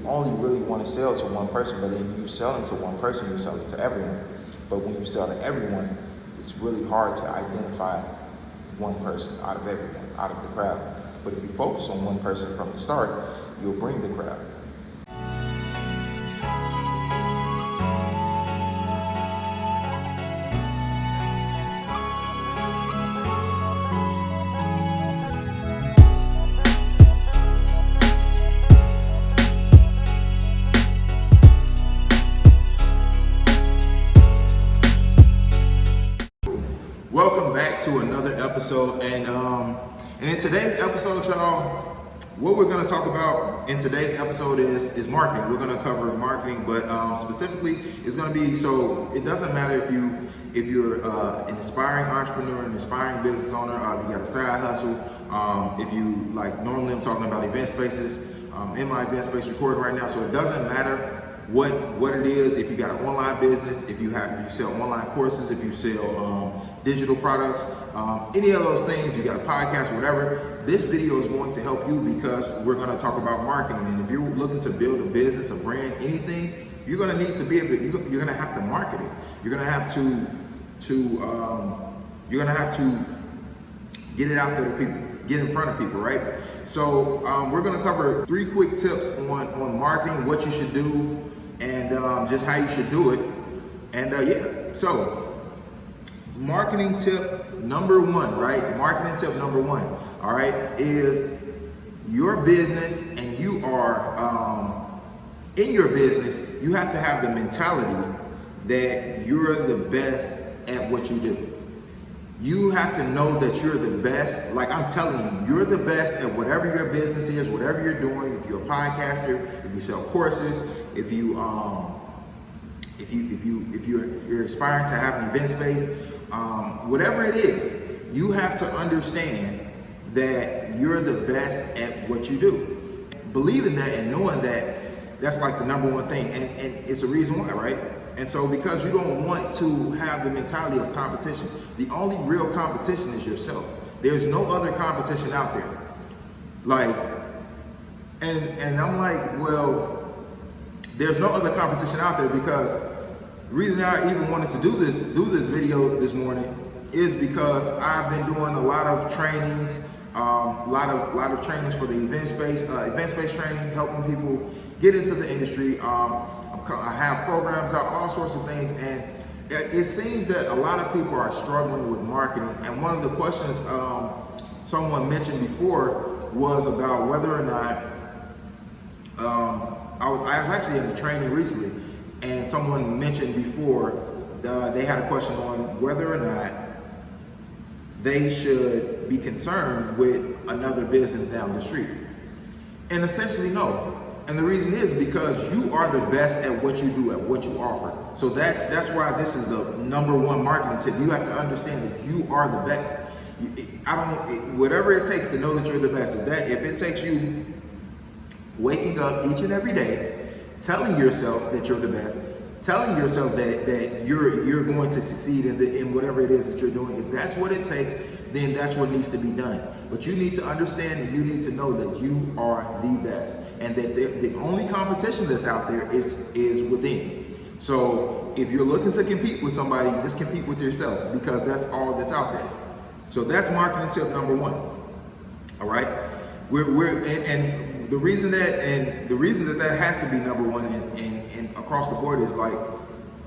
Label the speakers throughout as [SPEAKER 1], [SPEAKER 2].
[SPEAKER 1] only really want to sell to one person, but then you selling to one person, you're selling to everyone. But when you sell to everyone, it's really hard to identify one person out of everyone, out of the crowd. But if you focus on one person from the start, you'll bring the crowd. Welcome back to another episode, and in today's episode, y'all, what we're going to talk about in today's episode is marketing. We're going to cover marketing, but specifically, it's going to be, so it doesn't matter if you're an aspiring entrepreneur, an aspiring business owner, you got a side hustle, if you, like, normally I'm talking about event spaces, in my event space recording right now, so it doesn't matter what it is. If you got an online business, if you sell online courses, if you sell digital products, any of those things, you got a podcast, whatever, this video is going to help you because we're going to talk about marketing. And if you're looking to build a business, a brand, anything, you're going to need to be able to, you're going to have to market it. You're going to have to get it out there to people, get in front of people, right? So we're going to cover 3 quick tips on marketing, what you should do, and just how you should do it. And so marketing tip number 1, right? Marketing tip number 1, all right, is your business, and you are in your business, you have to have the mentality that you're the best at what you do. You have to know that you're the best. Like I'm telling you, you're the best at whatever your business is, whatever you're doing. If you're a podcaster, if you sell courses, if you're aspiring to have an event space, whatever it is, you have to understand that you're the best at what you do. Believing that and knowing that, that's like the number 1 thing, and it's a reason why, right? And so because you don't want to have the mentality of competition, the only real competition is yourself. There's no other competition out there. Like, and I'm like, well, there's no other competition out there because the reason I even wanted to do this video this morning is because I've been doing a lot of trainings, a lot of trainings for the event space training, helping people get into the industry. I have programs out, all sorts of things, and it seems that a lot of people are struggling with marketing. And one of the questions someone mentioned before was about whether or not, I was actually in the training recently, and someone mentioned before, they had a question on whether or not they should be concerned with another business down the street. And essentially, no. And the reason is because you are the best at what you do, at what you offer. So that's why this is the number 1 marketing tip. You have to understand that you are the best. Whatever it takes to know that you're the best. If it takes you waking up each and every day, telling yourself that you're the best, telling yourself that you're going to succeed in whatever it is that you're doing, if that's what it takes, then that's what needs to be done. But you need to understand and you need to know that you are the best, and that the only competition that's out there is within. So if you're looking to compete with somebody, just compete with yourself, because that's all that's out there. So that's marketing tip number 1. All right, and the reason that has to be number 1 and across the board is, like,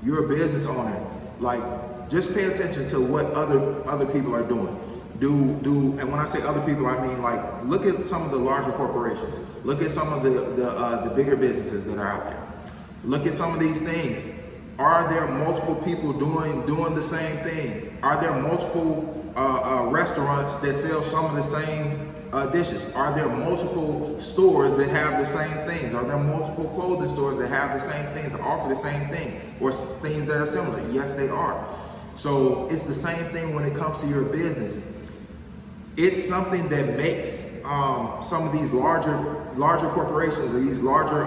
[SPEAKER 1] you're a business owner. Like, just pay attention to what other people are doing. And when I say other people, I mean, like, look at some of the larger corporations. Look at some of the bigger businesses that are out there. Look at some of these things. Are there multiple people doing the same thing? Are there multiple restaurants that sell some of the same dishes? Are there multiple stores that have the same things? Are there multiple clothing stores that have the same things, that offer the same things, or things that are similar? Yes, they are. So it's the same thing when it comes to your business. It's something that makes some of these larger corporations or these larger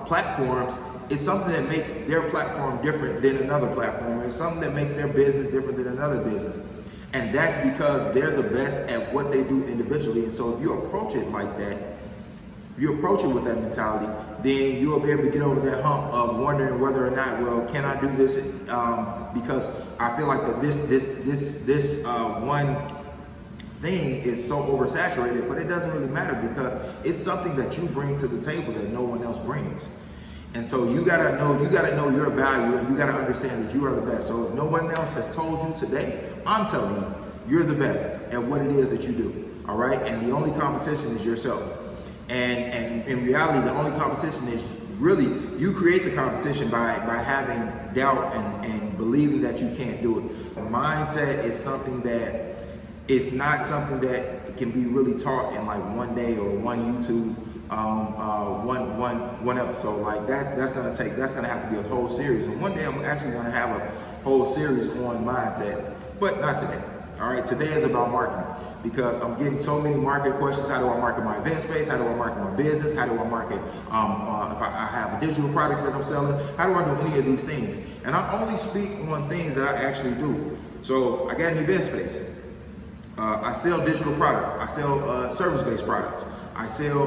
[SPEAKER 1] platforms, it's something that makes their platform different than another platform. It's something that makes their business different than another business. And that's because they're the best at what they do individually. And so if you approach it like that, If you approach it with that mentality, then you'll be able to get over that hump of wondering whether or not, well, can I do this because I feel like that this one thing is so oversaturated, but it doesn't really matter because it's something that you bring to the table that no one else brings. And so you gotta know your value, and you gotta understand that you are the best. So if no one else has told you today, I'm telling you, you're the best at what it is that you do. All right, and the only competition is yourself. And in reality, the only competition is really you create the competition by having doubt and believing that you can't do it. Mindset is something that it's not something that can be really taught in like one day or one YouTube. One episode like that. That's gonna have to be a whole series. And one day I'm actually gonna have a whole series on mindset, but not today. All right, today is about marketing because I'm getting so many marketing questions. How do I market my event space? How do I market my business? How do I market if I have digital products that I'm selling? How do I do any of these things? And I only speak on things that I actually do. So I got an event space. I sell digital products. I sell service-based products. I sell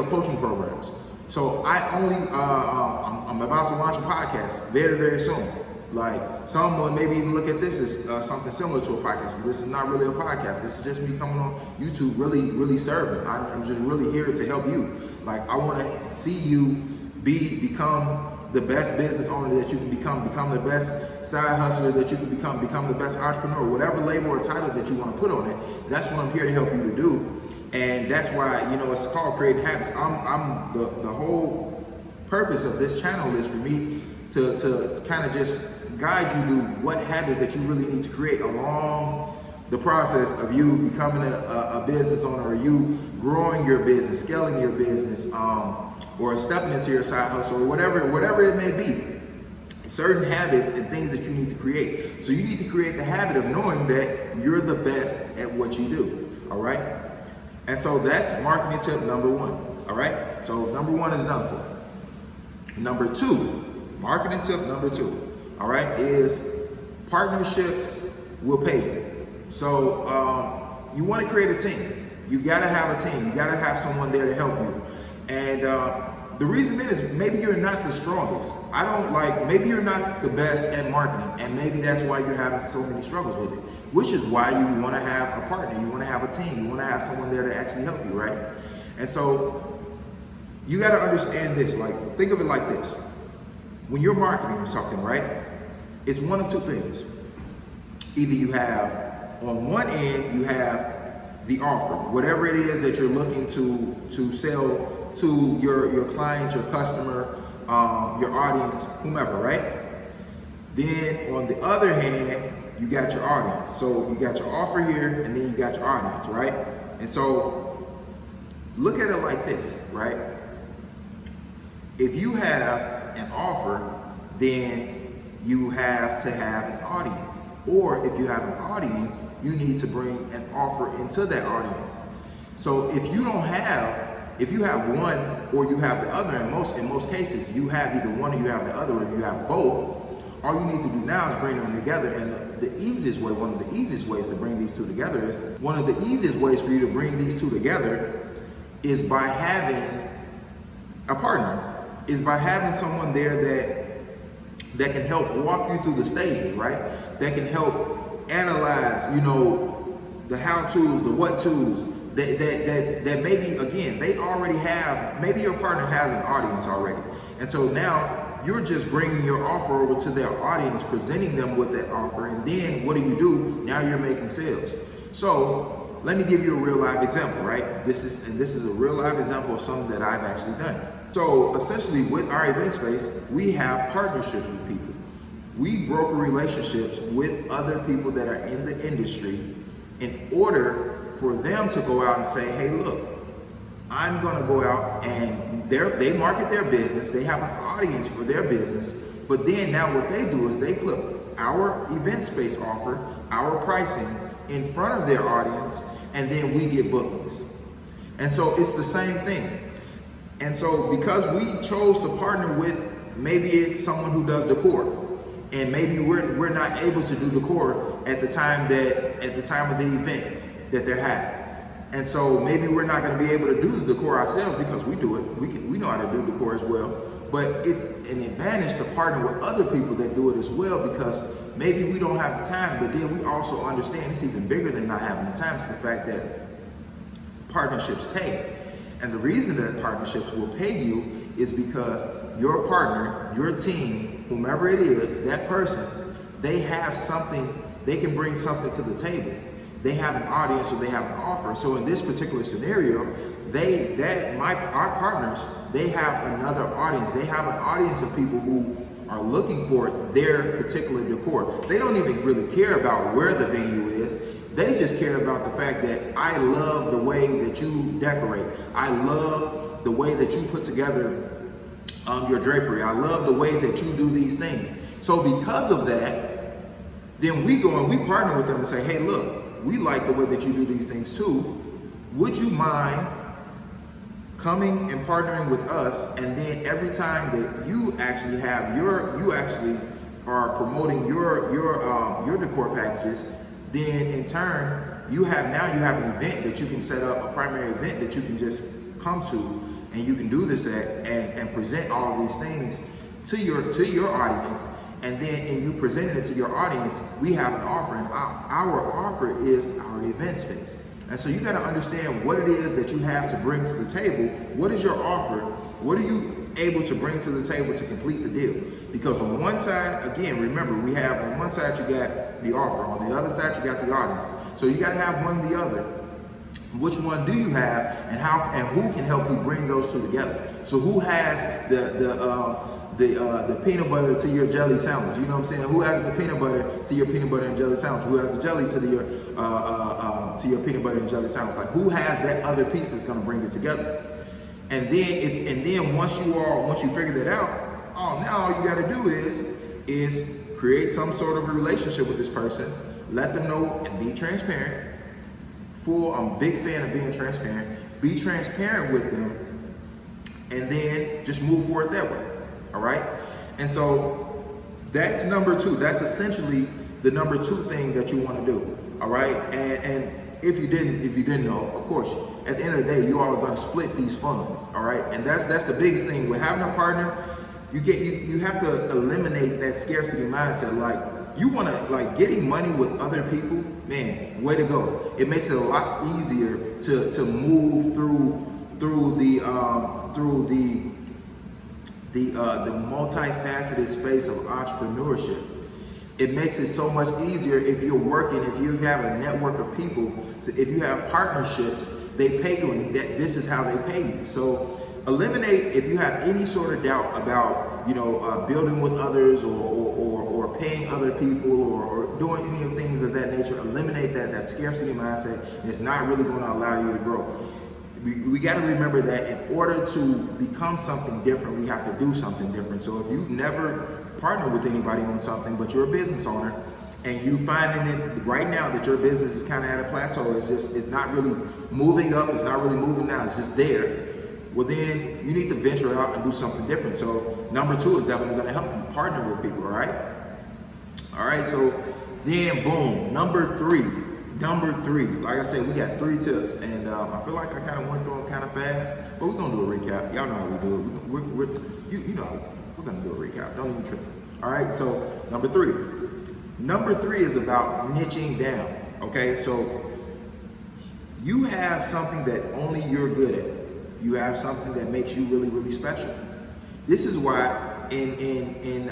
[SPEAKER 1] coaching programs. So I'm about to launch a podcast very, very soon. Like someone maybe even look at this as something similar to a podcast. But this is not really a podcast. This is just me coming on YouTube, really serving. I'm just really here to help you. Like I want to see you become the best business owner that you can become the best side hustler that you can become the best entrepreneur, whatever label or title that you want to put on it. That's what I'm here to help you to do. And that's why, it's called Creating Habits. I'm the whole purpose of this channel is for me to kind of just guide you to what habits that you really need to create along the process of you becoming a business owner, or you growing your business, scaling your business, or stepping into your side hustle, or whatever it may be. Certain habits and things that you need to create. So you need to create the habit of knowing that you're the best at what you do. All right. And so that's marketing tip number one. All right. So number one is done for. Number two, marketing tip number two. All right, is partnerships will pay you. So you want to create a team. You got to have a team. You got to have someone there to help you. And the reason is maybe you're not the strongest. Maybe you're not the best at marketing, and maybe that's why you're having so many struggles with it, which is why you want to have a partner. You want to have a team. You want to have someone there to actually help you, right? And so you got to understand this. Like, think of it like this. When you're marketing something, right, it's one of two things. Either you have, on one end, you have the offer, whatever it is that you're looking to sell to your client, your customer, your audience, whomever, right? Then on the other hand, you got your audience. So you got your offer here, and then you got your audience, right? And so look at it like this, right? If you have an offer, then you have to have an audience. Or if you have an audience, you need to bring an offer into that audience. So if you have one or you have the other, in most cases, you have either one or you have the other, or you have both, all you need to do now is bring them together. And the easiest way, one of the easiest ways to bring these two together is, one of the easiest ways for you to bring these two together is by having a partner, is by having someone there that can help walk you through the stages, right? That can help analyze, the how-tos, the what-tos, that maybe, again, they already have, maybe your partner has an audience already. And so now you're just bringing your offer over to their audience, presenting them with that offer. And then what do? Now you're making sales. So let me give you a real live example, right? This is a real live example of something that I've actually done. So essentially with our event space, we have partnerships with people. We broker relationships with other people that are in the industry in order for them to go out and say, hey, look, I'm gonna go out, and they market their business, they have an audience for their business, but then now what they do is they put our event space offer, our pricing in front of their audience, and then we get bookings. And so it's the same thing. And so because we chose to partner with, maybe it's someone who does decor, and maybe we're not able to do decor at the time of the event that they're having. And so maybe we're not going to be able to do the decor ourselves because we do it. We know how to do decor as well. But it's an advantage to partner with other people that do it as well, because maybe we don't have the time, but then we also understand it's even bigger than not having the time. It's the fact that partnerships pay. And the reason that partnerships will pay you is because your partner, your team, whomever it is, that person, they have something, they can bring something to the table. They have an audience or they have an offer. So in this particular scenario, our partners, they have another audience. They have an audience of people who are looking for their particular decor. They don't even really care about where the venue is. They just care about the fact that I love the way that you decorate. I love the way that you put together your drapery. I love the way that you do these things. So because of that, then we go and we partner with them and say, hey, look, we like the way that you do these things too. Would you mind coming and partnering with us? And then every time that you actually have you actually are promoting your decor packages, then in turn you have an event that you can set up, a primary event that you can just come to, and you can do this at and present all of these things to your audience. And then in you presenting it to your audience, we have an offer, and our offer is our event space. And so you got to understand what it is that you have to bring to the table. What is your offer? What are you able to bring to the table to complete the deal? Because on one side, again, remember, we have on one side you got the offer, on the other side you got the audience. So you got to have one or the other. Which one do you have, and how and who can help you bring those two together? So who has the peanut butter to your jelly sandwich? You know what I'm saying? Who has the peanut butter to your peanut butter and jelly sandwich? Who has the jelly to your peanut butter and jelly sandwich? Like, who has that other piece that's going to bring it together? And then once you figure that out, now all you got to do is create some sort of a relationship with this person. Let them know and be transparent. I'm a big fan of being transparent. Be transparent with them, and then just move forward that way. All right. And so that's number two. That's essentially the number two thing that you want to do. All right. And if you didn't know, of course, at the end of the day, you all are going to split these funds. All right. And that's the biggest thing with having a partner. You have to eliminate that scarcity mindset. Like, you want to, getting money with other people, man, way to go. It makes it a lot easier to move through the multifaceted space of entrepreneurship. It makes it so much easier if you're working, if you have a network of people, if you have partnerships, they pay you, and this is how they pay you. So eliminate, if you have any sort of doubt about, building with others or paying other people or doing any of things of that nature, eliminate that scarcity mindset, and it's not really going to allow you to grow. We got to remember that in order to become something different, we have to do something different. So if you've never partnered with anybody on something, but you're a business owner, and you finding it right now that your business is kind of at a plateau, it's not really moving up, it's not really moving down, it's just there. Well, then you need to venture out and do something different. So number two is definitely going to help you partner with people. All right. So then boom, number three, like I said, we got 3 tips, and I feel like I kind of went through them kind of fast, but we're gonna do a recap. Y'all know how we do it. We're gonna do a recap. Don't even trip. All right. So number three is about niching down. Okay. So you have something that only you're good at. You have something that makes you really, really special. This is why in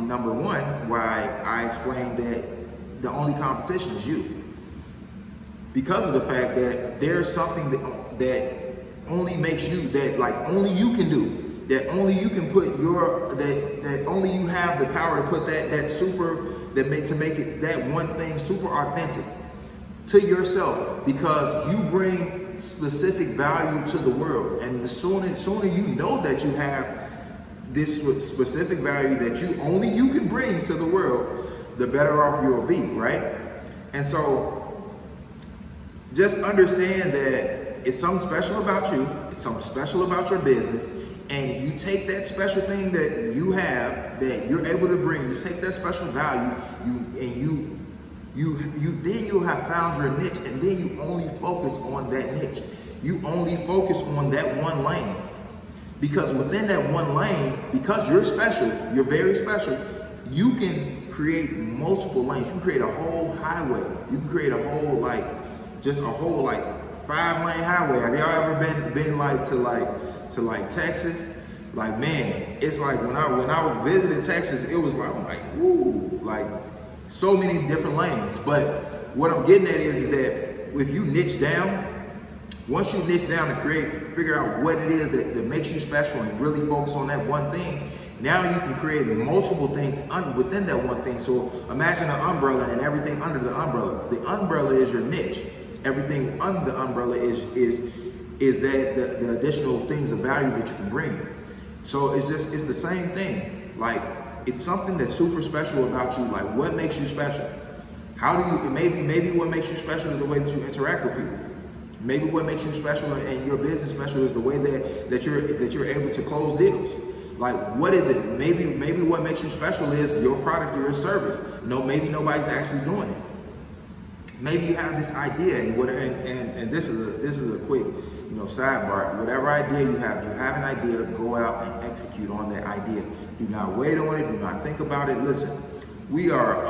[SPEAKER 1] number one, why I explained that the only competition is you. Because of the fact that there's something that only makes you, that only you can do, that only you can put that only you have the power to put to make it that one thing super authentic to yourself, because you bring specific value to the world. And the sooner you know that you have this specific value that only you can bring to the world, the better off you'll be, right? And so just understand that it's something special about you, it's something special about your business, and you take that special thing that you have, that you're able to bring, you take that special value, then you'll have found your niche, and then you only focus on that niche. You only focus on that one lane. Because within that one lane, because you're special, you're very special, you can create multiple lanes. You can create a whole highway. You can create a whole just a whole 5-lane highway. Have y'all ever been to Texas? Like, man, it's like when I visited Texas, it was like, I'm like, woo, like so many different lanes. But what I'm getting at is that if you niche down, once you niche down and figure out what it is that makes you special and really focus on that one thing, now you can create multiple things within that one thing. So imagine an umbrella and everything under the umbrella. The umbrella is your niche. Everything under the umbrella is that the additional things of value that you can bring. So it's the same thing. Like, it's something that's super special about you. Like, what makes you special? Maybe what makes you special is the way that you interact with people. Maybe what makes you special and your business special is the way that you're able to close deals. Like, what is it? Maybe what makes you special is your product or your service. No, maybe nobody's actually doing it. Maybe you have this idea, and this is a quick sidebar. Whatever idea you have an idea, go out and execute on that idea. Do not wait on it. Do not think about it. Listen, we are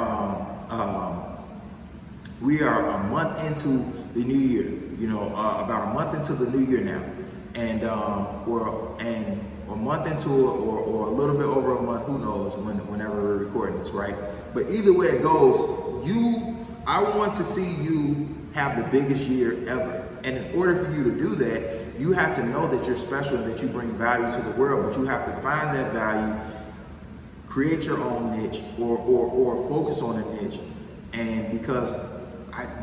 [SPEAKER 1] a month into the new year. About a month into the new year now, and a month into or a little bit over a month. Who knows whenever we're recording this, right? But either way it goes, I want to see you have the biggest year ever. And in order for you to do that, you have to know that you're special and that you bring value to the world. But you have to find that value, create your own niche, or focus on a niche. And because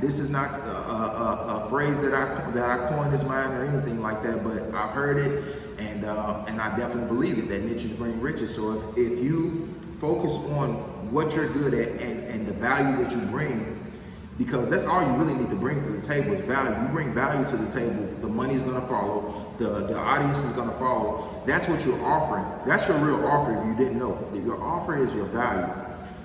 [SPEAKER 1] this is not a phrase that I coined as mine or anything like that, but I've heard it, and I definitely believe it, that niches bring riches. So if you focus on what you're good at and the value that you bring, because that's all you really need to bring to the table is value. You bring value to the table, the money's gonna follow, the audience is gonna follow. That's what you're offering. That's your real offer if you didn't know. Your offer is your value.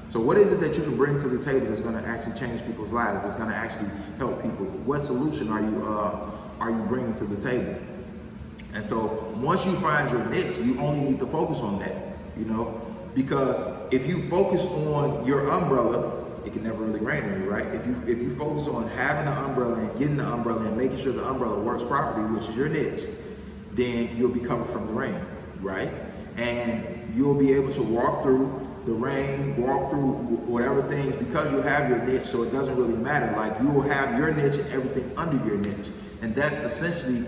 [SPEAKER 1] So what is it that you can bring to the table that's going to actually change people's lives, that's going to actually help people? What solution are you bringing to the table? And so once you find your niche, you only need to focus on that, because if you focus on your umbrella, it can never really rain on you, right? If you focus on having an umbrella and getting the umbrella and making sure the umbrella works properly, which is your niche, then you'll be covered from the rain, right? And you'll be able to walk through the rain, walk through whatever things, because you have your niche, so it doesn't really matter. Like, you will have your niche and everything under your niche. And that's essentially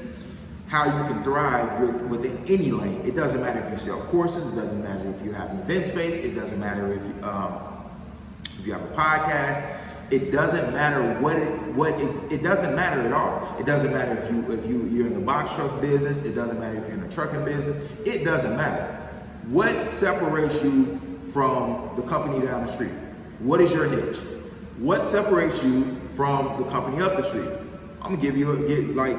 [SPEAKER 1] how you can thrive within any lane. It doesn't matter if you sell courses, it doesn't matter if you have an event space, it doesn't matter if you have a podcast. It doesn't matter it doesn't matter at all. It doesn't matter if you're in the box truck business, it doesn't matter if you're in the trucking business, it doesn't matter. What separates you from the company down the street? What is your niche? What separates you from the company up the street? I'm gonna give you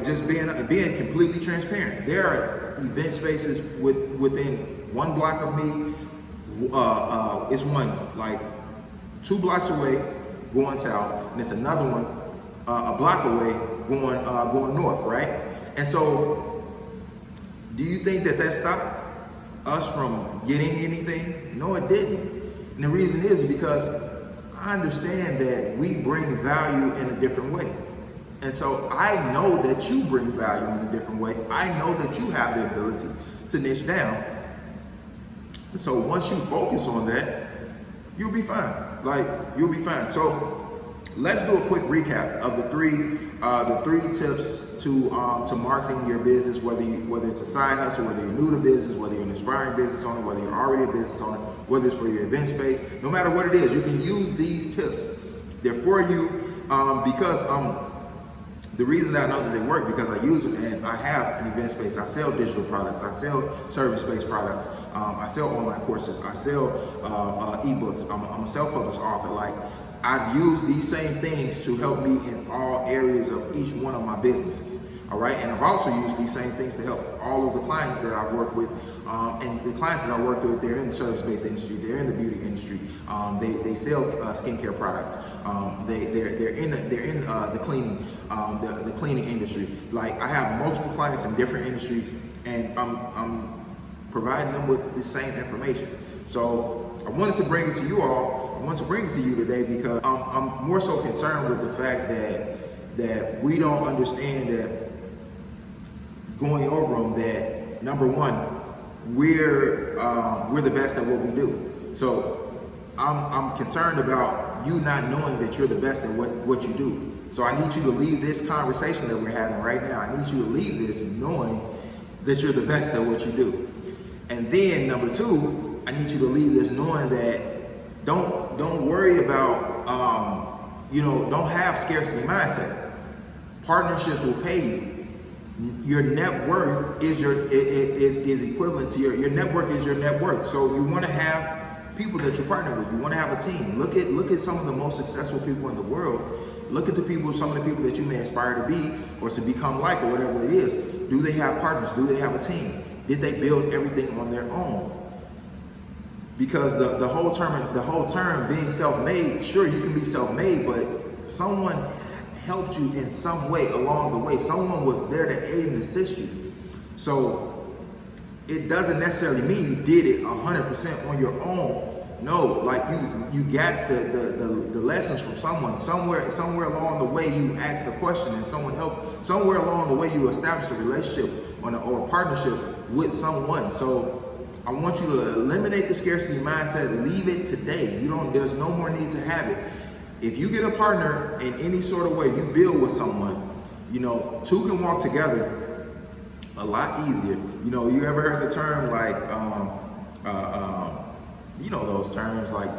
[SPEAKER 1] just being completely transparent. There are event spaces within one block of me. It's one 2 blocks away going south, and it's another one a block away going north, right? And so, do you think that stopped us from getting anything? No, it didn't. And the reason is because I understand that we bring value in a different way. And so I know that you bring value in a different way. I know that you have the ability to niche down. So once you focus on that, you'll be fine. You'll be fine. So let's do a quick recap of the three tips to marketing your business, whether it's a side hustle, whether you're new to business, whether you're an aspiring business owner, whether you're already a business owner, whether it's for your event space. No matter what it is, you can use these tips. They're for you because the reason that I know that they work, because I use them, and I have an event space. I sell digital products. I sell service-based products. I sell online courses. I sell ebooks. I'm a self-published author. I've used these same things to help me in all areas of each one of my businesses. All right, and I've also used these same things to help all of the clients that I've worked with, and the clients that I worked with, they're in the service-based industry, they're in the beauty industry, they sell skincare products, they're in the cleaning, the cleaning industry. Like, I have multiple clients in different industries, and I'm providing them with the same information. So I wanted to bring it to you all. I want to bring it to you today because I'm more so concerned with the fact that we don't understand that going over them, that number one, we're the best at what we do. So I'm concerned about you not knowing that you're the best at what you do. So I need you to leave this conversation that we're having right now. I need you to leave this knowing that you're the best at what you do. And then number two, I need you to leave this knowing that don't worry about don't have scarcity mindset. Partnerships will pay you. Your net worth is is equivalent to your network is your net worth. So you want to have people that you partner with. You want to have a team. Look at some of the most successful people in the world. Look at some of the people that you may aspire to be or to become like, or whatever it is. Do they have partners? Do they have a team? Did they build everything on their own? Because the whole term being self-made, sure, you can be self-made, but someone helped you in some way along the way. Someone was there to aid and assist you. So it doesn't necessarily mean you did it 100% on your own. No, like you got the lessons from someone. Somewhere along the way you asked the question and someone helped. Somewhere along the way you established a relationship or a partnership with someone. So I want you to eliminate the scarcity mindset. Leave it today. There's no more need to have it. If you get a partner in any sort of way, you build with someone, two can walk together a lot easier. You ever heard the term like, those terms like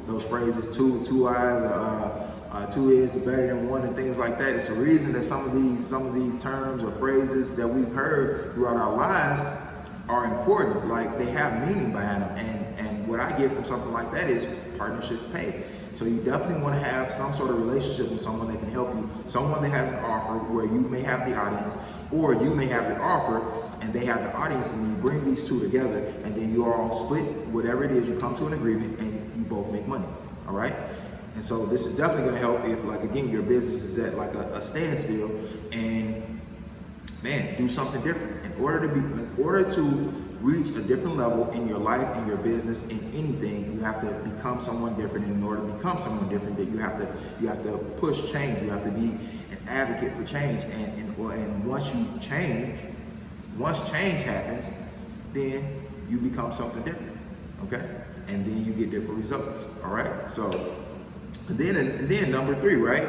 [SPEAKER 1] those phrases, two eyes, two is better than one, and things like that. It's a reason that some of these terms or phrases that we've heard throughout our lives are important. Like, they have meaning behind them. And what I get from something like that is partnership pay. So you definitely want to have some sort of relationship with someone that can help you, someone that has an offer where you may have the audience, or you may have the offer and they have the audience, and you bring these two together, and then you all split whatever it is, you come to an agreement, and you both make money, all right? And so this is definitely going to help if, like, again, your business is at like a standstill, and man, do something different. In order to reach a different level in your life, in your business, in anything, you have to become someone different. And in order to become someone different, that you have to push change. You have to be an advocate for change. And once change happens, then you become something different. Okay? And then you get different results. All right? So then number three, right?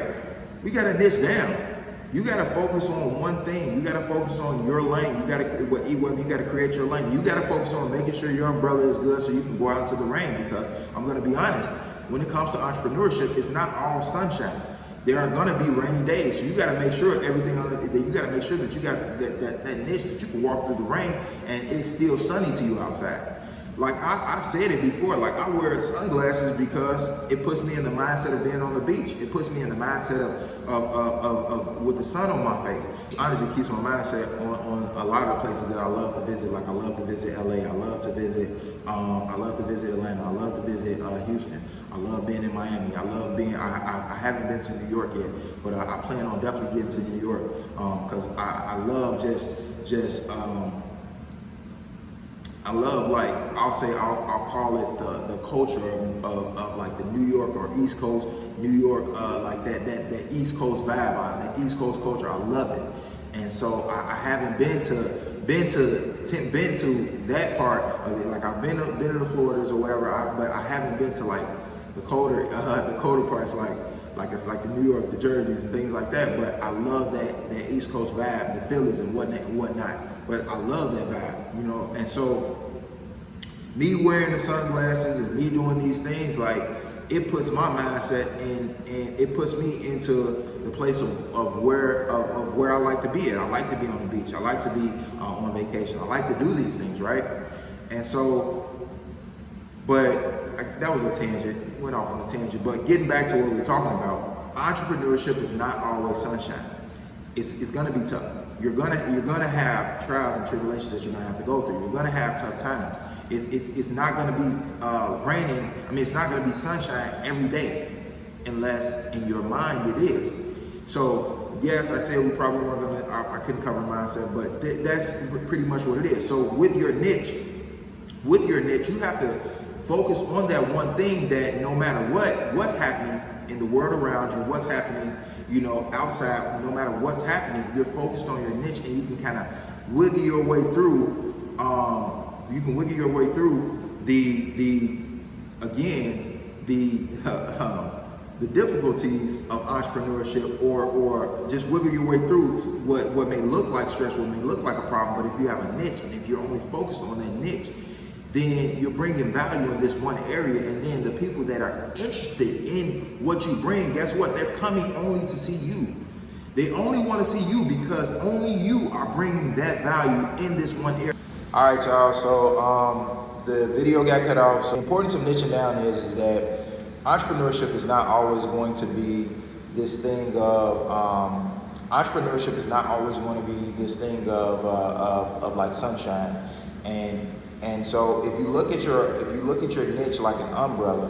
[SPEAKER 1] We gotta niche down. You gotta focus on one thing. You gotta focus on your lane. You gotta create your lane. You gotta focus on making sure your umbrella is good so you can go out into the rain. Because I'm gonna be honest, when it comes to entrepreneurship, it's not all sunshine. There are gonna be rainy days. So you gotta make sure you gotta make sure that you got that niche that you can walk through the rain and it's still sunny to you outside. Like I've said it before, like I wear sunglasses because it puts me in the mindset of being on the beach. It puts me in the mindset of with the sun on my face. Honestly, it keeps my mindset on a lot of places that I love to visit. Like I love to visit LA. I love to visit Atlanta. I love to visit Houston. I love being in Miami. I haven't been to New York yet, but I plan on definitely getting to New York because I love I love, like, I'll call it the culture of like the New York or East Coast, New York, like that East Coast vibe, that East Coast culture. I love it. And so I haven't been to that part of it. Like I've been to the Floridas or whatever, but I haven't been to like the colder parts, like it's like the New York, the Jerseys and things like that. But I love that East Coast vibe, the Phillies and whatnot. But I love that vibe, And so me wearing the sunglasses and me doing these things, like it puts my mindset and it puts me into the place of where I like to be at. I like to be on the beach. I like to be on vacation. I like to do these things, right? And so, that was a tangent. Went off on a tangent. But getting back to what we're talking about, entrepreneurship is not always sunshine. It's gonna be tough. you're gonna have trials and tribulations that you're gonna have to go through. You're gonna have tough times. It's not gonna be raining. I mean, it's not gonna be sunshine every day, unless in your mind it is. So yes, I said we probably weren't gonna. I couldn't cover mindset, but that's pretty much what it is. So with your niche, you have to focus on that one thing that no matter what's happening in the world around you, what's happening, outside, no matter what's happening, you're focused on your niche, and you can kind of wiggle your way through. You can wiggle your way through the difficulties of entrepreneurship, or just wiggle your way through what may look like stress, what may look like a problem. But if you have a niche, and if you're only focused on that niche, then you're bringing value in this one area, and then the people that are interested in what you bring, guess what? They're coming only to see you. They only want to see you because only you are bringing that value in this one area. All right, y'all. So the video got cut off. So the importance of niching down is that entrepreneurship is not always going to be this thing of entrepreneurship is not always going to be this thing of like sunshine. And so if you look at your niche like an umbrella,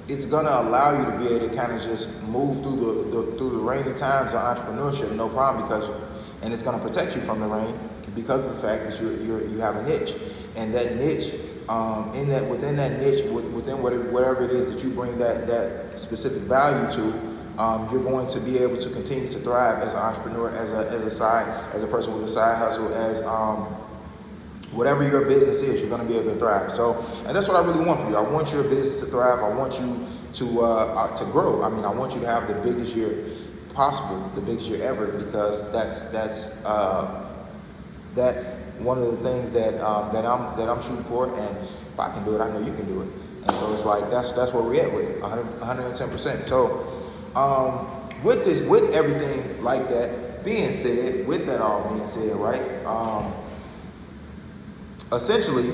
[SPEAKER 1] it's gonna allow you to be able to kind of just move through the rainy times of entrepreneurship, no problem, and it's gonna protect you from the rain because of the fact that you have a niche, and that niche, within that niche, within whatever it is that you bring that specific value to, you're going to be able to continue to thrive as an entrepreneur, as a person with a side hustle, as whatever your business is, you're going to be able to thrive. So, and that's what I really want for you. I want your business to thrive. I want you to grow. I mean, I want you to have the biggest year possible, the biggest year ever, because that's one of the things that I'm shooting for. And if I can do it, I know you can do it. And so it's like that's where we're at with it, 110%. So, with everything like that being said, with that all being said, right? Essentially,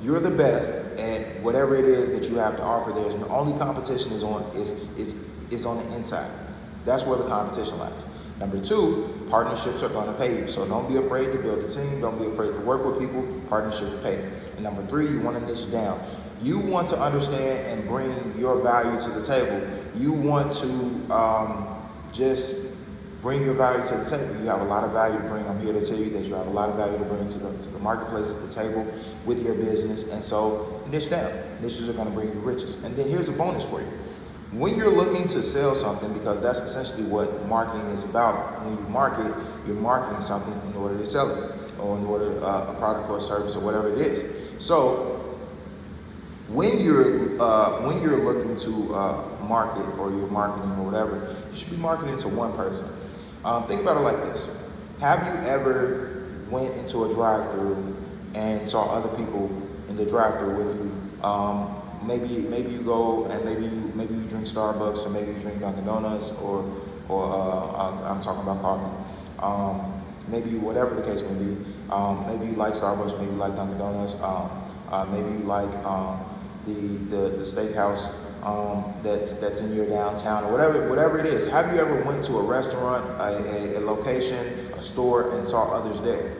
[SPEAKER 1] you're the best at whatever it is that you have to offer. There's the only competition is on the inside. That's where the competition lies. Number two, partnerships are going to pay you. So don't be afraid to build a team. Don't be afraid to work with people. Partnerships pay. And number three, you want to niche down. You want to understand and bring your value to the table. You want to just bring your value to the table. You have a lot of value to bring. I'm here to tell you that you have a lot of value to bring to the marketplace, to the table with your business. And so niche down. Niches are going to bring you riches. And then here's a bonus for you. When you're looking to sell something, because that's essentially what marketing is about. When you market, you're marketing something in order to sell it, or in order a product or a service or whatever it is. So when you're looking to market, or you're marketing or whatever, you should be marketing to one person. Think about it like this. Have you ever went into a drive-thru and saw other people in the drive-thru with you? Maybe you go and maybe you drink Starbucks, or maybe you drink Dunkin' Donuts, or I'm talking about coffee. Maybe whatever the case may be. Maybe you like Starbucks, maybe you like Dunkin' Donuts. Maybe you like the steakhouse that's in your downtown, or whatever it is. Have you ever went to a restaurant, a location, a store, and saw others there?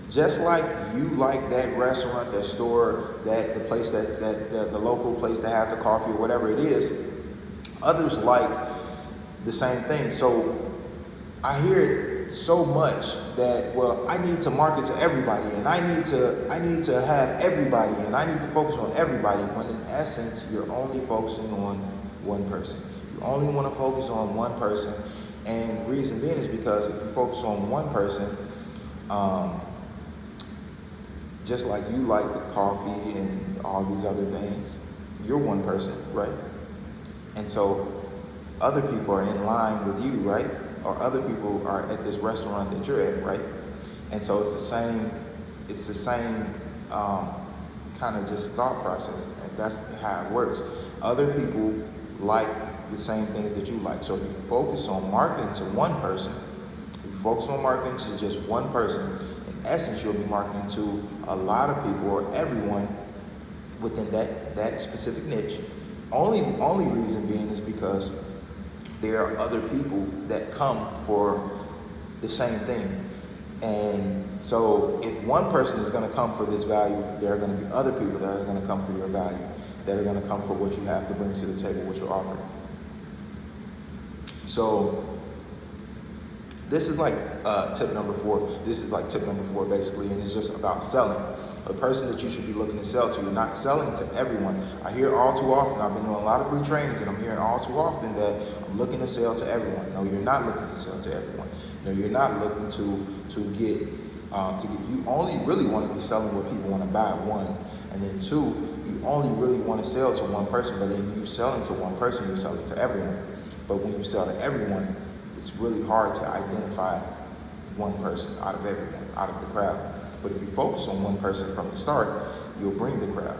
[SPEAKER 1] Just like you like that restaurant, that store, the place the local place that has the coffee, or whatever it is, others like the same thing. So I hear it so much that, well, I need to market to everybody, and I need to have everybody, and I need to focus on everybody, when in essence you're only focusing on one person. You only want to focus on one person, and reason being is because if you focus on one person, just like you like the coffee and all these other things, you're one person, right? And so other people are in line with you, right? Or other people are at this restaurant that you're at, right? And so it's the same kind of just thought process. And that's how it works. Other people like the same things that you like. So if you focus on marketing to one person, if you focus on marketing to just one person, in essence, you'll be marketing to a lot of people, or everyone within that specific niche. Only reason being is because there are other people that come for the same thing. And so if one person is going to come for this value, there are going to be other people that are going to come for your value, that are going to come for what you have to bring to the table, what you're offering. So this is like tip number 4. This is like tip number 4 basically, and it's just about selling. The person that you should be looking to sell to, you're not selling to everyone. I hear all too often, I've been doing a lot of free trainings, and I'm hearing all too often that I'm looking to sell to everyone. No, you're not looking to sell to everyone. No, you're not looking to get, you only really want to be selling what people want to buy, 1. And then 2, you only really want to sell to one person, but then you selling to one person, you're selling to everyone. But when you sell to everyone, it's really hard to identify one person out of everyone, out of the crowd. But if you focus on one person from the start, you'll bring the crowd.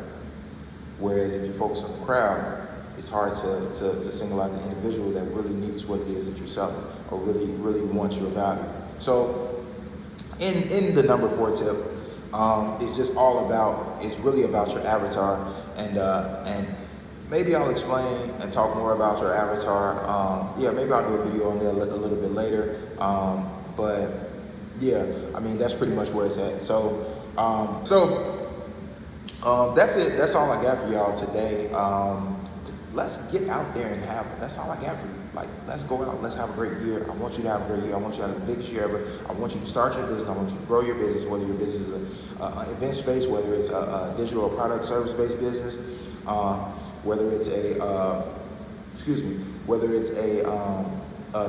[SPEAKER 1] Whereas if you focus on the crowd, it's hard to single out the individual that really needs what it is that you're selling, or really wants your value. So in the number 4 tip, it's just all about, it's really about your avatar, and maybe I'll explain and talk more about your avatar. Maybe I'll do a video on that a little bit later. But yeah, I mean, that's pretty much where it's at. So that's it. That's all I got for y'all today. Let's get out there and that's all I got for you. Like, let's go out, let's have a great year. I want you to have a great year. I want you to have the biggest year ever. I want you to start your business. I want you to grow your business, whether your business is an event space, whether it's a digital or product service-based business, whether it's a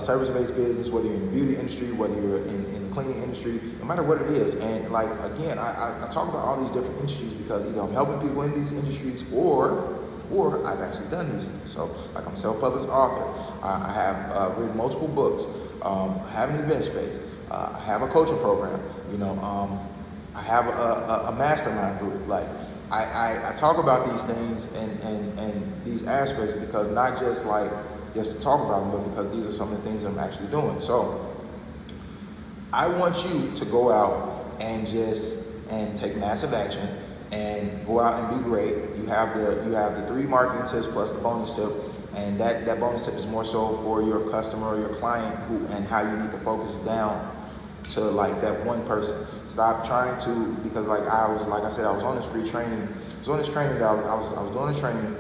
[SPEAKER 1] service-based business, whether you're in the beauty industry, whether you're in the cleaning industry, no matter what it is. And like, again, I talk about all these different industries because either I'm helping people in these industries or I've actually done these things. So like, I'm a self-published author. I have written multiple books. I have an event space. I have a coaching program. I have a mastermind group. Like, I talk about these things and these aspects because not just to talk about them, but because these are some of the things that I'm actually doing. So I want you to go out and take massive action and go out and be great. You have the 3 marketing tips plus the bonus tip, and that bonus tip is more so for your customer or your client and how you need to focus down to like that one person. Stop trying to, because like I was on this free training. I was on this training that I was doing a training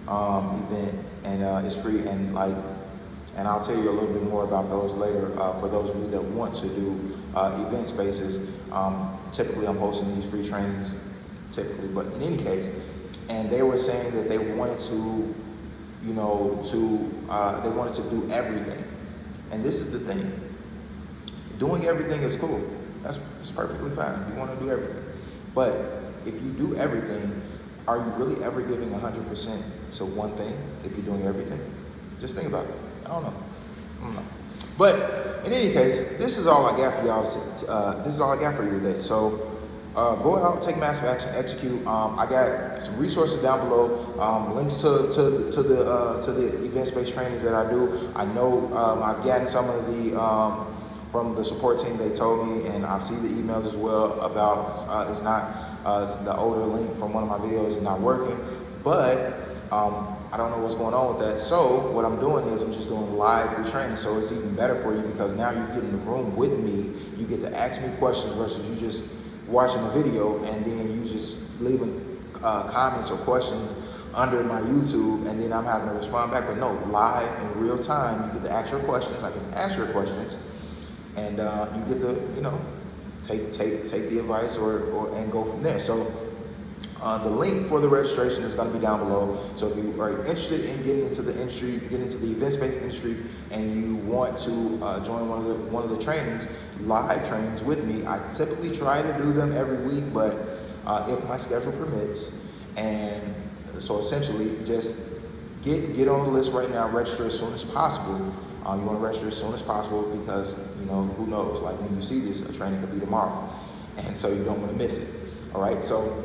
[SPEAKER 1] event, and it's free, and I'll tell you a little bit more about those later for those of you that want to do event spaces. Typically I'm hosting these free trainings but in any case, and they were saying that they wanted to they wanted to do everything. And this is the thing, doing everything is cool. It's perfectly fine if you want to do everything. But if you do everything, are you really ever giving 100% to one thing if you're doing everything? Just think about that. I don't know. But in any case, this is all I got for y'all. This is all I got for you today. So go out, take massive action, execute. I got some resources down below, links to the event-based trainings that I do. I know I've gotten some of the from the support team. They told me, and I've seen the emails as well about it's not the older link from one of my videos is not working, but I don't know what's going on with that. So what I'm doing is I'm just doing live free training. So it's even better for you because now you get in the room with me. You get to ask me questions versus you just watching the video and then you just leaving comments or questions under my YouTube and then I'm having to respond back. But no, live in real time, you get to ask your questions. I can ask your questions, and you get to take the advice and go from there. So the link for the registration is going to be down below. So if you are interested in getting into the industry, getting into the event-based industry, and you want to join one of the trainings, live trainings with me, I typically try to do them every week, but if my schedule permits, and so essentially just get on the list right now, register as soon as possible. You want to register as soon as possible because who knows? Like when you see this, a training could be tomorrow, and so you don't want to miss it. All right, so.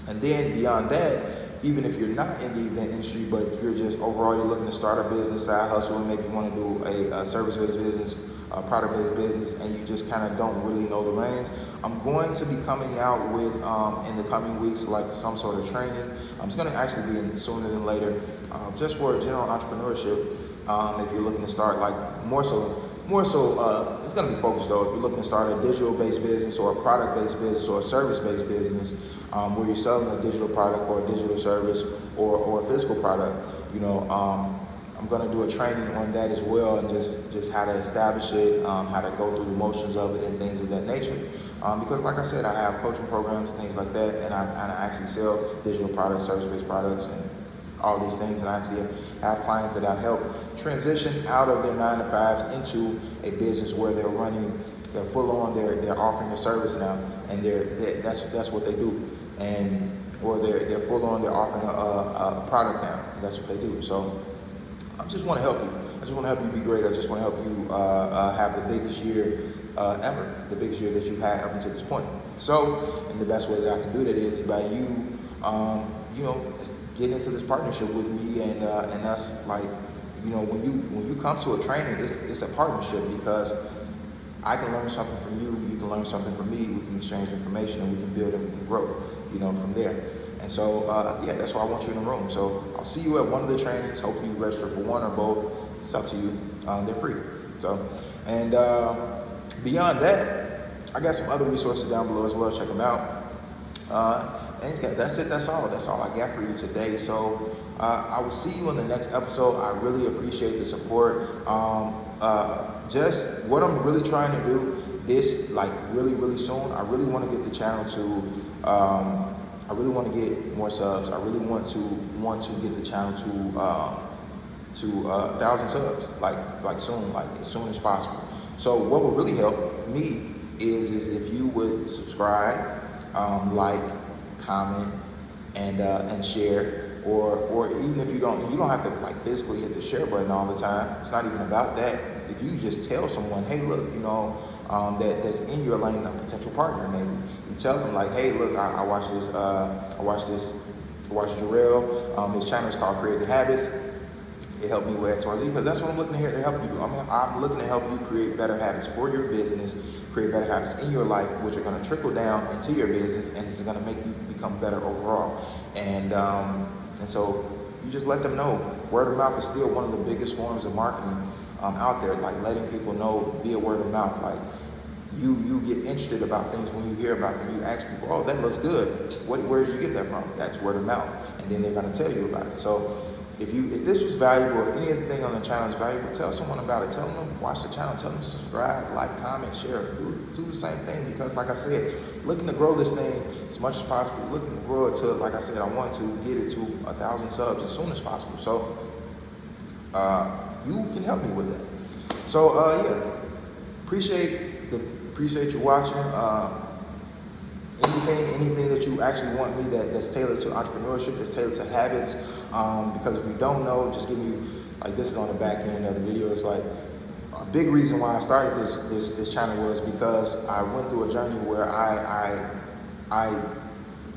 [SPEAKER 1] And then beyond that, even if you're not in the event industry, but you're just overall, you're looking to start a business, side hustle, and maybe you want to do a service-based business, a product-based business, and you just kind of don't really know the reins, I'm going to be coming out with, in the coming weeks, like some sort of training. It's going to actually be in sooner than later, just for general entrepreneurship. If you're looking to start, like more so more so, it's going to be focused though. If you're looking to start a digital-based business or a product-based business or a service-based business, where you're selling a digital product or a digital service or a physical product, I'm going to do a training on that as well, and just how to establish it, how to go through the motions of it and things of that nature. Because like I said, I have coaching programs and things like that, and I actually sell digital products, service-based products, and all these things, and I actually have clients that I help transition out of their 9-to-5s into a business where they're full on, they're offering a service now, and that's what they do, or they're full on, they're offering a product now, and that's what they do. So I just want to help you. I just want to help you be great. I just want to help you have the biggest year ever, the biggest year that you've had up until this point. So, and the best way that I can do that is by you, getting into this partnership with me, and us, like, when you come to a training, it's a partnership, because I can learn something from you, you can learn something from me, we can exchange information, and we can build and we can grow, from there. And so, that's why I want you in the room. So I'll see you at one of the trainings. Hopefully you register for one or both. It's up to you. They're free. So, and beyond that, I got some other resources down below as well. Check them out. And yeah, that's it. That's all I got for you today. So I will see you in the next episode. I really appreciate the support. Just what I'm really trying to do this, like, really, really soon. I really want to get the channel to, I really want to get more subs. I really want to get the channel to 1,000 subs, like soon, like as soon as possible. So what would really help me is if you would subscribe, like, comment, and share, or even if you don't have to, like, physically hit the share button all the time. It's not even about that. If you just tell someone, hey, look, that's in your lane, a potential partner, maybe you tell them, like, hey, look, I watched Jarrell. His channel is called Creating Habits. It helped me with XYZ, because that's what I'm looking here to help you do. I'm looking to help you create better habits for your business, create better habits in your life, which are going to trickle down into your business, and it's going to make you become better overall. And so you just let them know. Word of mouth is still one of the biggest forms of marketing out there, like letting people know via word of mouth. Like, you get interested about things when you hear about them. You ask people, oh, that looks good. Where did you get that from? That's word of mouth. And then they're going to tell you about it. So if this was valuable, if any of the thing on the channel is valuable, tell someone about it. Tell them to watch the channel. Tell them to subscribe, like, comment, share. Do the same thing, because, like I said, looking to grow this thing as much as possible. Looking to grow it to, like I said, I want to get it to 1,000 subs as soon as possible. So you can help me with that. So appreciate you watching. Anything that you actually want me that's tailored to entrepreneurship, that's tailored to habits, because if you don't know, just give you, like, this is on the back end of the video. It's like a big reason why I started this channel was because I went through a journey where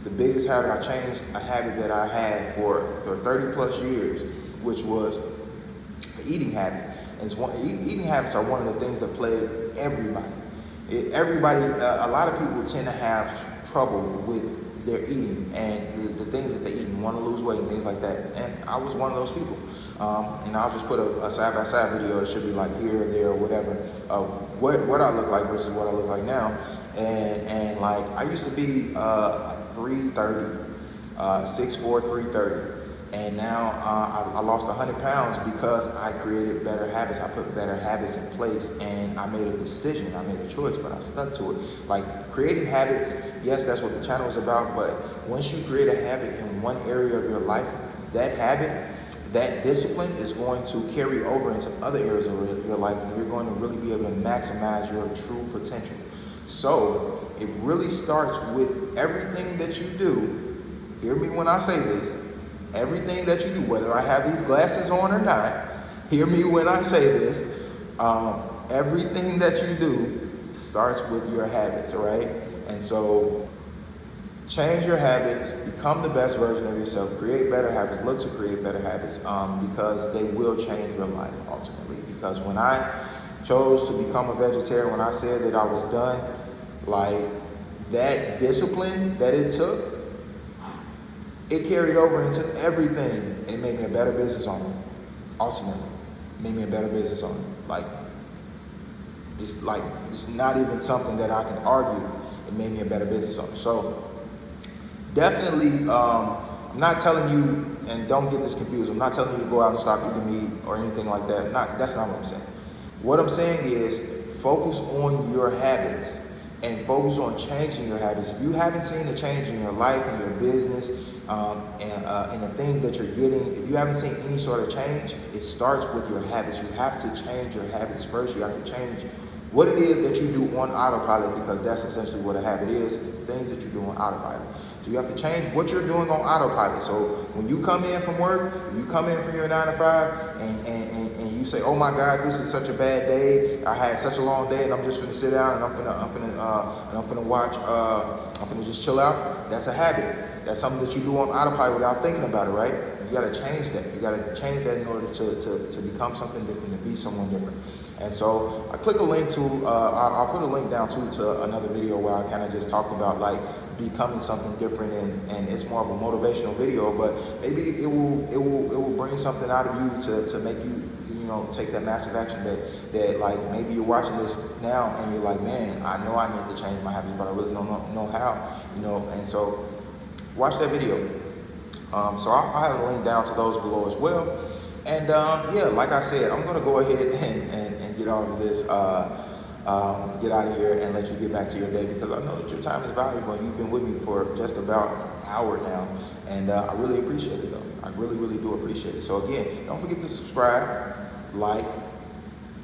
[SPEAKER 1] the biggest habit, I changed a habit that I had for 30 plus years, which was the eating habit. Eating habits are one of the things that plague everybody. A lot of people tend to have trouble with their eating and the things that they eat, and want to lose weight and things like that. And I was one of those people. And I'll just put a side-by-side video. It should be like here or there or whatever of what I look like versus what I look like now. And like, I used to be 330, 6'4", 330. And now I lost 100 pounds because I created better habits. I put better habits in place, and I made a decision. I made a choice, but I stuck to it. Like, creating habits, yes, that's what the channel is about. But once you create a habit in one area of your life, that habit, that discipline is going to carry over into other areas of your life, and you're going to really be able to maximize your true potential. So it really starts with everything that you do. Hear me when I say this. Everything that you do, whether I have these glasses on or not, hear me when I say this, everything that you do starts with your habits, all right? And so change your habits, become the best version of yourself, create better habits, look to create better habits, because they will change your life ultimately. Because when I chose to become a vegetarian, when I said that I was done, like, that discipline that it took, it carried over into everything, and it made me a better business owner. Ultimately, it made me a better business owner. Like, it's not even something that I can argue. It made me a better business owner. So definitely, I'm not telling you, and don't get this confused, I'm not telling you to go out and stop eating meat or anything like that. That's not what I'm saying. What I'm saying is focus on your habits and focus on changing your habits. If you haven't seen a change in your life and your business and the things that you're getting, if you haven't seen any sort of change, it starts with your habits. You have to change your habits first. You have to change what it is that you do on autopilot, because that's essentially what a habit is. It's the things that you do on autopilot. So you have to change what you're doing on autopilot. So when you come in from work, you come in from your 9 to 5 and you say, oh my God, this is such a bad day. I had such a long day and I'm just gonna sit down and I'm finna watch, I'm finna just chill out. That's a habit. That's something that you do on autopilot without thinking about it, right? You gotta change that. You gotta change that in order to become something different, to be someone different. And so I click a link to, I'll put a link down to another video where I kind of just talked about like becoming something different, and it's more of a motivational video, but maybe it will bring something out of you to make you take that massive action that like maybe you're watching this now and you're like, man, I know I need to change my habits, but I really don't know how, and so watch that video. So I'll have a link down to those below as well. And yeah, like I said, I'm gonna go ahead and get off of this, get out of here and let you get back to your day, because I know that your time is valuable and you've been with me for just about an hour now, and I really appreciate it though. I really, really do appreciate it. So again, don't forget to subscribe, like,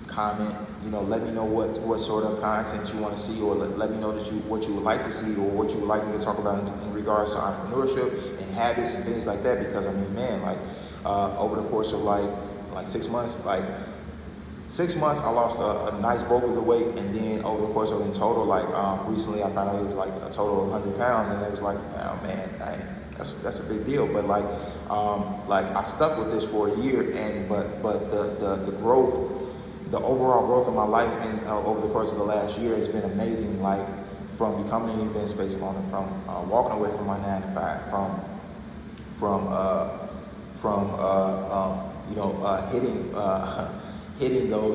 [SPEAKER 1] comment, let me know what sort of content you want to see, or let me know what you would like to see, or what you would like me to talk about in regards to entrepreneurship and habits and things like that. Because I mean, man, like over the course of like 6 months, I lost a nice bulk of the weight, and then over the course of in total, recently I found out it was like a total of 100 pounds, and it was like, oh man, that's a big deal. But I stuck with this for a year, and but the growth, the overall growth of my life over the course of the last year has been amazing. Like from becoming an event space owner, from walking away from my 9 to 5,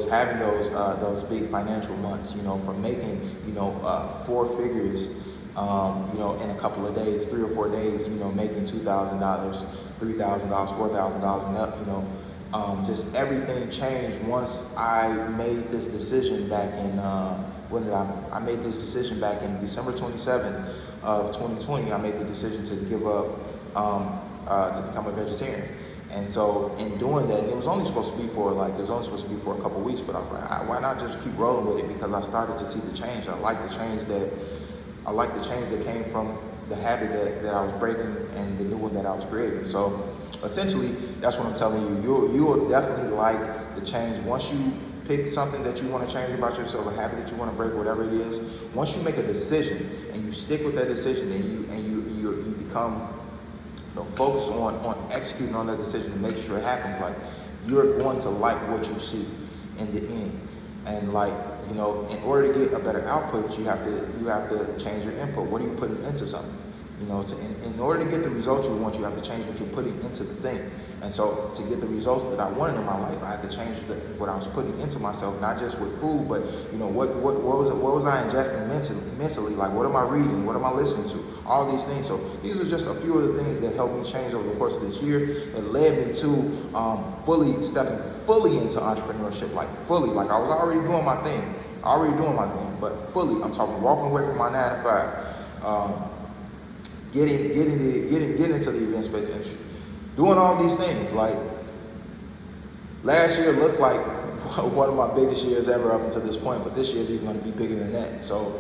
[SPEAKER 1] having those big financial months, from making 4 figures, in a couple of days, 3 or 4 days, making $2,000, $3,000, $4,000 and up, just everything changed once I made this decision back in, I made this decision back in December 27th of 2020. I made the decision to give up, to become a vegetarian. And so in doing that, and it was only supposed to be for a couple of weeks, but I was like, why not just keep rolling with it? Because I started to see the change. I like the change that came from the habit that I was breaking and the new one that I was creating. So essentially, that's what I'm telling you. You will definitely like the change once you pick something that you want to change about yourself, a habit that you want to break, whatever it is. Once you make a decision and you stick with that decision, and you become focus on executing on that decision and make sure it happens, like you're going to like what you see in the end. And in order to get a better output, you have to change your input. What are you putting into something? In order to get the results you want, you have to change what you're putting into the thing. And so to get the results that I wanted in my life, I had to change what I was putting into myself, not just with food, but what was I ingesting mentally? Like, what am I reading? What am I listening to? All these things. So these are just a few of the things that helped me change over the course of this year, that led me to stepping fully into entrepreneurship. Like I was already doing my thing, but fully. I'm talking walking away from my 9 to 5. Getting into the event space industry, doing all these things. Like last year looked like one of my biggest years ever up until this point, but this year is even going to be bigger than that. So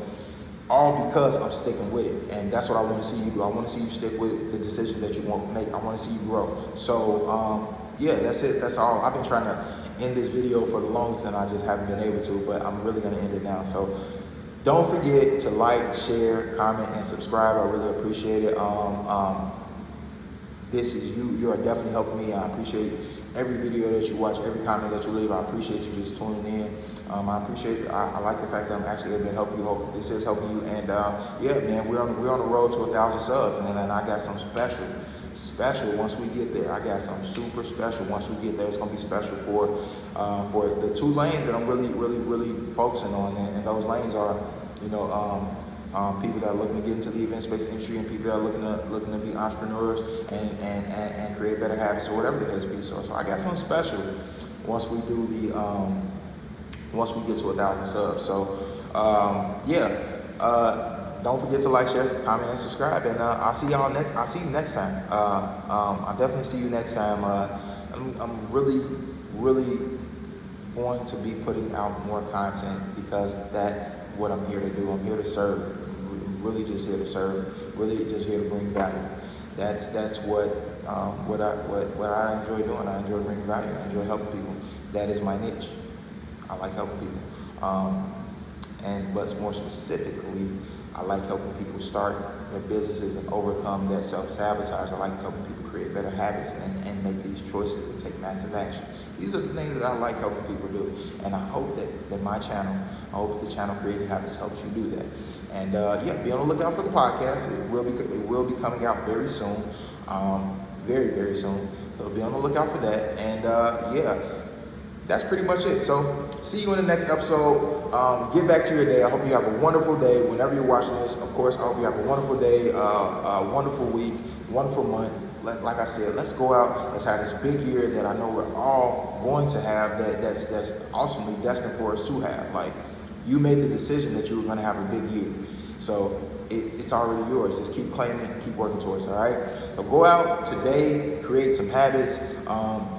[SPEAKER 1] all because I'm sticking with it, and that's what I want to see you do. I want to see you stick with the decision that you want to make. I want to see you grow. So yeah, that's it. That's all. I've been trying to end this video for the longest, and I just haven't been able to, but I'm really going to end it now. So don't forget to like, share, comment, and subscribe. I really appreciate it. this is you. You are definitely helping me. I appreciate every video that you watch, every comment that you leave. I appreciate you just tuning in. I like the fact that I'm actually able to help you. Hope this is helping you. And yeah, man, we're on the road to 1,000 subs, man. And I got some special once we get there. I got some super special once we get there. It's gonna be special for the 2 lanes that I'm really focusing on. And those lanes are, people that are looking to get into the event space industry, and people that are looking to be entrepreneurs and create better habits, or whatever the case be. So I got something special once we do once we get to 1,000 subs. So don't forget to like, share, comment, and subscribe. And I'll see you next time. I'll definitely see you next time. I'm really going to be putting out more content, because that's what I'm here to do. I'm here to serve. I'm really just here to serve. Really just here to bring value. That's what I enjoy doing. I enjoy bringing value. I enjoy helping people. That is my niche. I like helping people. But more specifically, I like helping people start their businesses and overcome that self-sabotage. I like helping people create better habits and make these choices and take massive action. These are the things that I like helping people do. And I hope that my channel, I hope the channel Creating Habits helps you do that. And be on the lookout for the podcast. It will be coming out very soon, very soon. So be on the lookout for that. And that's pretty much it. So see you in the next episode. Get back to your day. I hope you have a wonderful day whenever you're watching this. Of course, I hope you have a wonderful day, a wonderful week, wonderful month. Like I said, let's go out. Let's have this big year that I know we're all going to have, that's ultimately destined for us to have. Like, you made the decision that you were going to have a big year. So it's already yours. Just keep claiming it and keep working towards it, all right? So go out today, create some habits,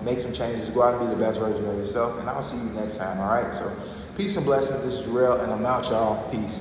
[SPEAKER 1] make some changes, go out and be the best version of yourself, and I'll see you next time, all right? So peace and blessings. This is Jarrell, and I'm out, y'all. Peace.